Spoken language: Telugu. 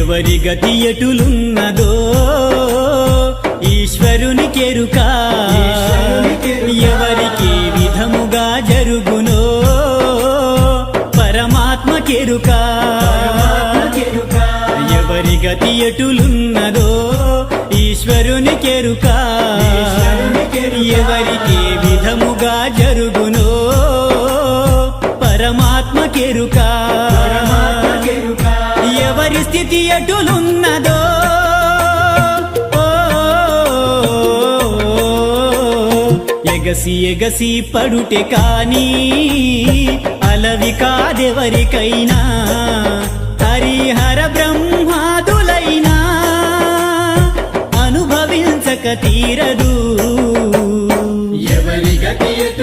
ఎవరి గతి ఎటులున్నదో ఈశ్వరునికెరుక ఎవరికి విధముగా జరుగునో పరమాత్మకెరుక ఎవరి గతి ఎటులున్నదో ఈశ్వరునికెరుక ఎవరికి విధముగా జరుగునో పరమాత్మకెరుక ఎవరి స్థితి ఎటులున్నదో ఎగసి ఎగసి పడుటే కాని అలవి కాదెవరికైనా హరిహర బ్రహ్మాదులైనా అనుభవించక తీరదు